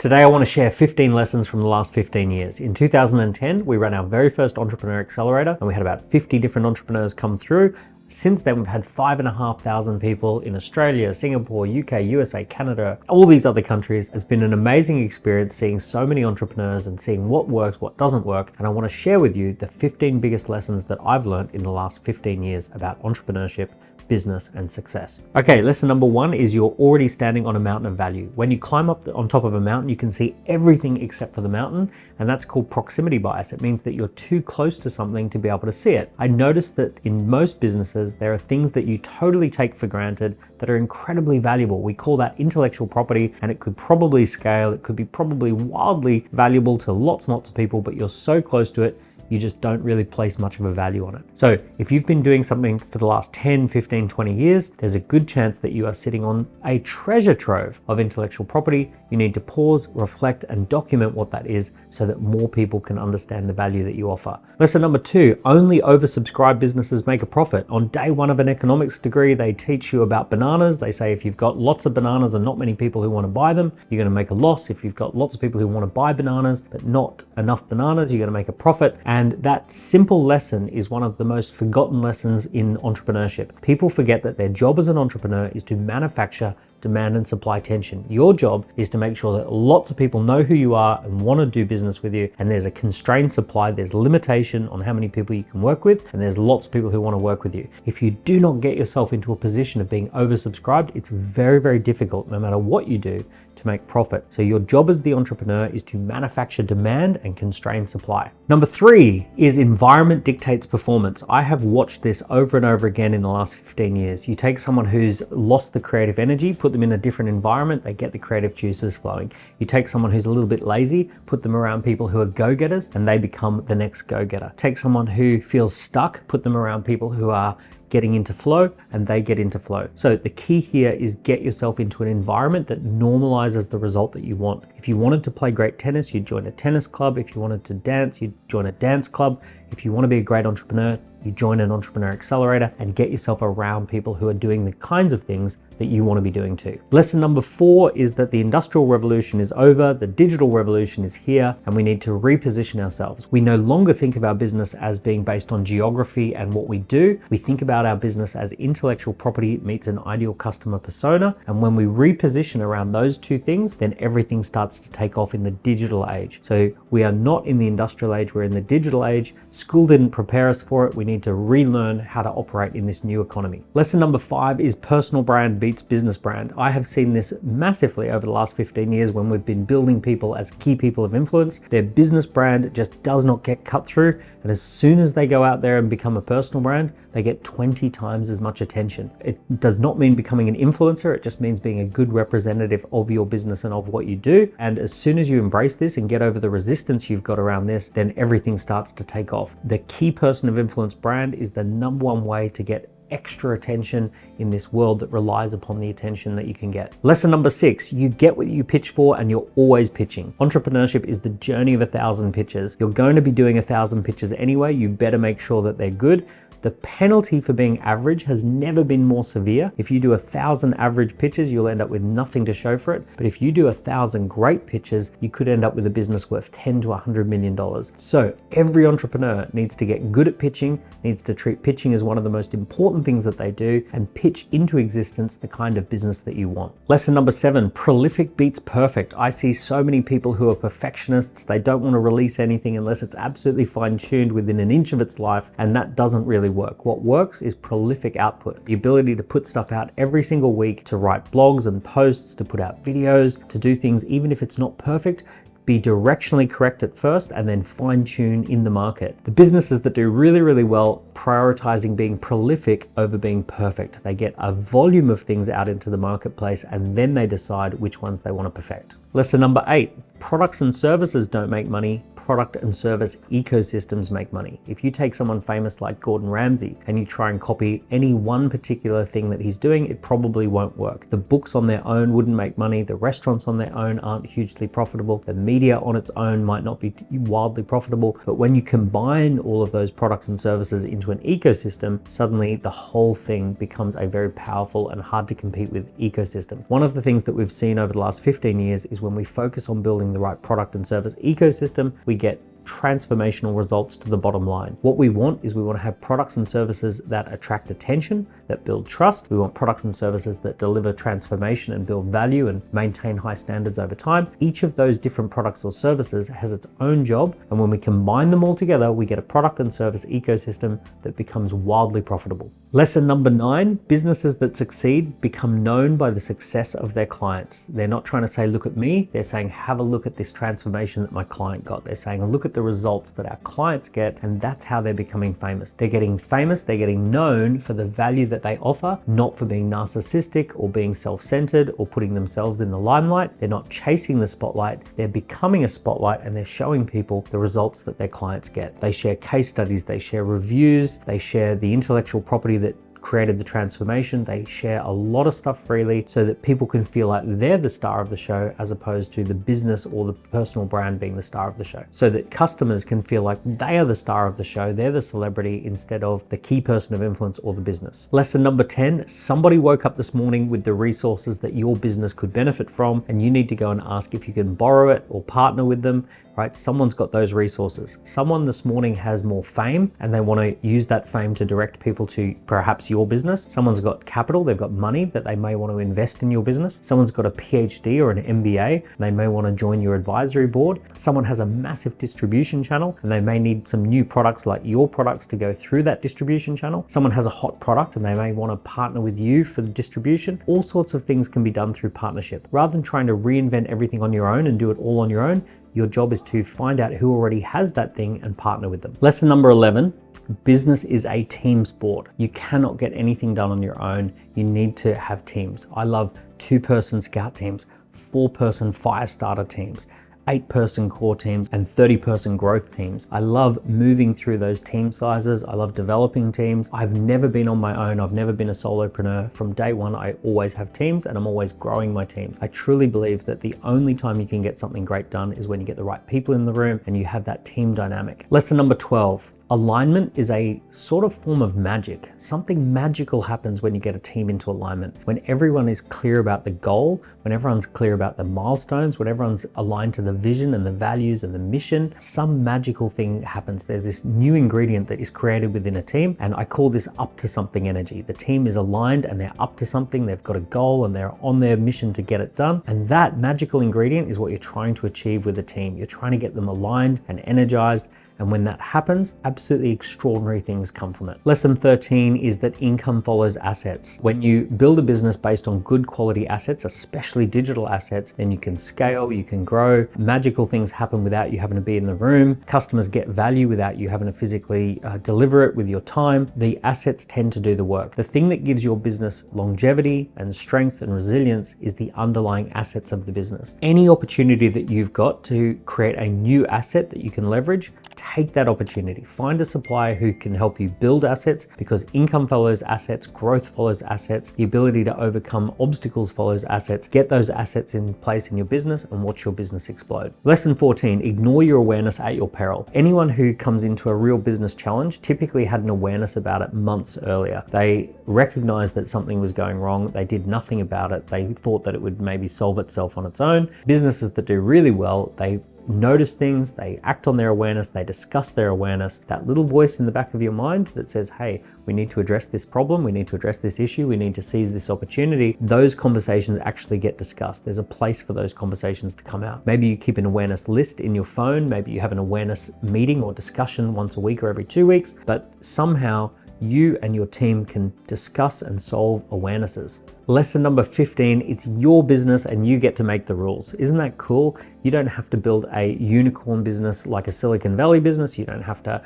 Today I want to share 15 lessons from the last 15 years. In 2010, we ran our very first entrepreneur accelerator and we had about 50 different entrepreneurs come through. Since then, we've had 5,500 people in Australia, Singapore, UK, USA, Canada, all these other countries. It's been an amazing experience seeing so many entrepreneurs and seeing what works, what doesn't work. And I want to share with you the 15 biggest lessons that I've learned in the last 15 years about entrepreneurship, business, and success. Okay, lesson number one is you're already standing on a mountain of value. When you climb up on top of a mountain, you can see everything except for the mountain, and that's called proximity bias. It means that you're too close to something to be able to see it. I noticed that in most businesses, there are things that you totally take for granted that are incredibly valuable. We call that intellectual property, and it could probably scale. It could be probably wildly valuable to lots and lots of people, but you're so close to it, you just don't really place much of a value on it. So if you've been doing something for the last 10, 15, 20 years, there's a good chance that you are sitting on a treasure trove of intellectual property. You need to pause, reflect, and document what that is so that more people can understand the value that you offer. Lesson number two, only oversubscribed businesses make a profit. On day one of an economics degree, they teach you about bananas. They say if you've got lots of bananas and not many people who want to buy them, you're going to make a loss. If you've got lots of people who want to buy bananas, but not enough bananas, you're going to make a profit. And that simple lesson is one of the most forgotten lessons in entrepreneurship. People forget that their job as an entrepreneur is to manufacture demand and supply tension. Your job is to make sure that lots of people know who you are and want to do business with you, and there's a constrained supply, there's limitation on how many people you can work with, and there's lots of people who want to work with you. If you do not get yourself into a position of being oversubscribed, it's very, very difficult, no matter what you do, to make profit. So your job as the entrepreneur is to manufacture demand and constrain supply. Number three is environment dictates performance. I have watched this over and over again in the last 15 years. You take someone who's lost the creative energy, put them in a different environment, they get the creative juices flowing. You take someone who's a little bit lazy, put them around people who are go-getters, and they become the next go-getter. Take someone who feels stuck, put them around people who are getting into flow, and they get into flow. So the key here is get yourself into an environment that normalizes the result that you want. If you wanted to play great tennis, you'd join a tennis club. If you wanted to dance, you'd join a dance club. If you want to be a great entrepreneur, you join an entrepreneur accelerator and get yourself around people who are doing the kinds of things that you want to be doing too. Lesson number four is that the industrial revolution is over, the digital revolution is here, and we need to reposition ourselves. We no longer think of our business as being based on geography and what we do. We think about our business as intellectual property meets an ideal customer persona. And when we reposition around those two things, then everything starts to take off in the digital age. So we are not in the industrial age, we're in the digital age. School didn't prepare us for it. We need to relearn how to operate in this new economy. Lesson number five is personal brand beats business brand. I have seen this massively over the last 15 years when we've been building people as key people of influence. Their business brand just does not get cut through. And as soon as they go out there and become a personal brand, they get 20 times as much attention. It does not mean becoming an influencer. It just means being a good representative of your business and of what you do. And as soon as you embrace this and get over the resistance you've got around this, then everything starts to take off. The key person of influence brand is the number one way to get extra attention in this world that relies upon the attention that you can get. Lesson number six, you get what you pitch for and you're always pitching. Entrepreneurship is the journey of 1,000 pitches. You're going to be doing 1,000 pitches anyway. You better make sure that they're good. The penalty for being average has never been more severe. If you do 1,000 average pitches, you'll end up with nothing to show for it. But if you do 1,000 great pitches, you could end up with a business worth $10 to $100 million. So every entrepreneur needs to get good at pitching, needs to treat pitching as one of the most important things that they do, and pitch into existence the kind of business that you want. Lesson number seven, prolific beats perfect. I see so many people who are perfectionists. They don't want to release anything unless it's absolutely fine-tuned within an inch of its life, and that doesn't really work. What works is prolific output, the ability to put stuff out every single week, to write blogs and posts, to put out videos, to do things even if it's not perfect, be directionally correct at first, and then fine tune in the market. The businesses that do really, really well prioritizing being prolific over being perfect. They get a volume of things out into the marketplace and then they decide which ones they want to perfect. Lesson number eight, products and services don't make money, product and service ecosystems make money. If you take someone famous like Gordon Ramsay and you try and copy any one particular thing that he's doing, it probably won't work. The books on their own wouldn't make money. The restaurants on their own aren't hugely profitable. The media on its own might not be wildly profitable. But when you combine all of those products and services into an ecosystem, suddenly the whole thing becomes a very powerful and hard to compete with ecosystem. One of the things that we've seen over the last 15 years is when we focus on building the right product and service ecosystem, we get transformational results to the bottom line. What we want is we want to have products and services that attract attention, that build trust. We want products and services that deliver transformation and build value and maintain high standards over time. Each of those different products or services has its own job, and when we combine them all together, we get a product and service ecosystem that becomes wildly profitable. Lesson number 9, businesses that succeed become known by the success of their clients. They're not trying to say, look at me. They're saying, have a look at this transformation that my client got. They're saying, look at the results that our clients get, and that's how they're becoming famous. They're getting famous, they're getting known for the value that they offer, not for being narcissistic or being self-centered or putting themselves in the limelight. They're not chasing the spotlight, they're becoming a spotlight, and they're showing people the results that their clients get. They share case studies, they share reviews, they share the intellectual property that created the transformation. They share a lot of stuff freely so that people can feel like they're the star of the show as opposed to the business or the personal brand being the star of the show. So that customers can feel like they are the star of the show, they're the celebrity instead of the key person of influence or the business. Lesson number 10, somebody woke up this morning with the resources that your business could benefit from, and you need to go and ask if you can borrow it or partner with them. Right? Someone's got those resources. Someone this morning has more fame and they want to use that fame to direct people to perhaps your business. Someone's got capital, they've got money that they may want to invest in your business. Someone's got a PhD or an MBA and they may want to join your advisory board. Someone has a massive distribution channel and they may need some new products like your products to go through that distribution channel. Someone has a hot product and they may want to partner with you for the distribution. All sorts of things can be done through partnership. Rather than trying to reinvent everything on your own and do it all on your own, your job is to find out who already has that thing and partner with them. Lesson number 11, business is a team sport. You cannot get anything done on your own. You need to have teams. I love 2-person scout teams, 4-person fire starter teams, 8-person core teams, and 30-person growth teams. I love moving through those team sizes. I love developing teams. I've never been on my own. I've never been a solopreneur. From day one, I always have teams and I'm always growing my teams. I truly believe that the only time you can get something great done is when you get the right people in the room and you have that team dynamic. Lesson number 12. Alignment is a sort of form of magic. Something magical happens when you get a team into alignment. When everyone is clear about the goal, when everyone's clear about the milestones, when everyone's aligned to the vision and the values and the mission, some magical thing happens. There's this new ingredient that is created within a team, and I call this up to something energy. The team is aligned and they're up to something, they've got a goal and they're on their mission to get it done. And that magical ingredient is what you're trying to achieve with a team. You're trying to get them aligned and energized. And when that happens, absolutely extraordinary things come from it. Lesson 13 is that income follows assets. When you build a business based on good quality assets, especially digital assets, then you can scale, you can grow. Magical things happen without you having to be in the room. Customers get value without you having to physically deliver it with your time. The assets tend to do the work. The thing that gives your business longevity and strength and resilience is the underlying assets of the business. Any opportunity that you've got to create a new asset that you can leverage, take that opportunity. Find a supplier who can help you build assets, because income follows assets, growth follows assets, the ability to overcome obstacles follows assets. Get those assets in place in your business and watch your business explode. Lesson 14, ignore your awareness at your peril. Anyone who comes into a real business challenge typically had an awareness about it months earlier. They recognized that something was going wrong. They did nothing about it. They thought that it would maybe solve itself on its own. Businesses that do really well, they notice things, they act on their awareness, they discuss their awareness. That little voice in the back of your mind that says, hey, we need to address this problem, we need to address this issue, we need to seize this opportunity. Those conversations actually get discussed. There's a place for those conversations to come out. Maybe you keep an awareness list in your phone, maybe you have an awareness meeting or discussion once a week or every 2 weeks, but somehow you and your team can discuss and solve awarenesses. Lesson number 15, it's your business and you get to make the rules. Isn't that cool? You don't have to build a unicorn business like a Silicon Valley business. You don't have to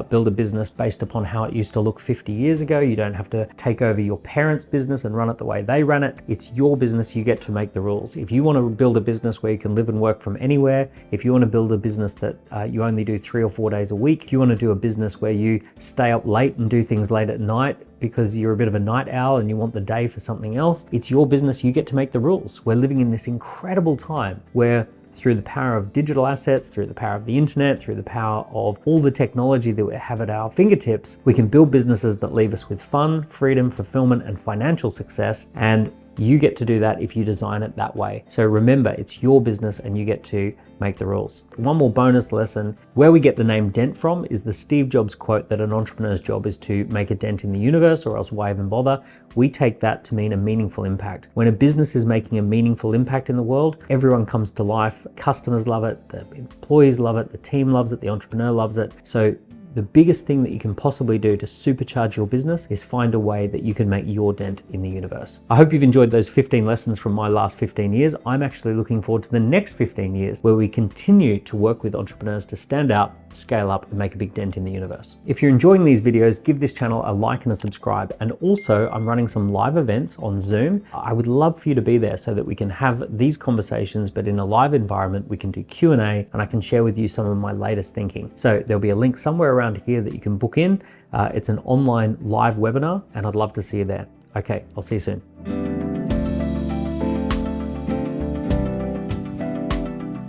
build a business based upon how it used to look 50 years ago. You don't have to take over your parents' business and run it the way they ran it. It's your business. You get to make the rules. If you want to build a business where you can live and work from anywhere, if you want to build a business that you only do 3 or 4 days a week, if you want to do a business where you stay up late and do things late at night because you're a bit of a night owl and you want the day for something else, it's your business. You get to make the rules. We're living in this incredible time where through the power of digital assets, through the power of the internet, through the power of all the technology that we have at our fingertips, we can build businesses that leave us with fun, freedom, fulfillment, and financial success. And you get to do that if you design it that way. So remember, it's your business and you get to make the rules. One more bonus lesson, where we get the name Dent from is the Steve Jobs quote that an entrepreneur's job is to make a dent in the universe, or else why even bother? We take that to mean a meaningful impact. When a business is making a meaningful impact in the world, everyone comes to life. Customers love it, the employees love it, the team loves it, the entrepreneur loves it. So the biggest thing that you can possibly do to supercharge your business is find a way that you can make your dent in the universe. I hope you've enjoyed those 15 lessons from my last 15 years. I'm actually looking forward to the next 15 years where we continue to work with entrepreneurs to stand out, scale up, and make a big dent in the universe. If you're enjoying these videos, give this channel a like and a subscribe. And also, I'm running some live events on Zoom. I would love for you to be there so that we can have these conversations, but in a live environment. We can do Q&A and I can share with you some of my latest thinking. So there'll be a link somewhere around here that you can book in. It's an online live webinar and I'd love to see you there. Okay, I'll see you soon.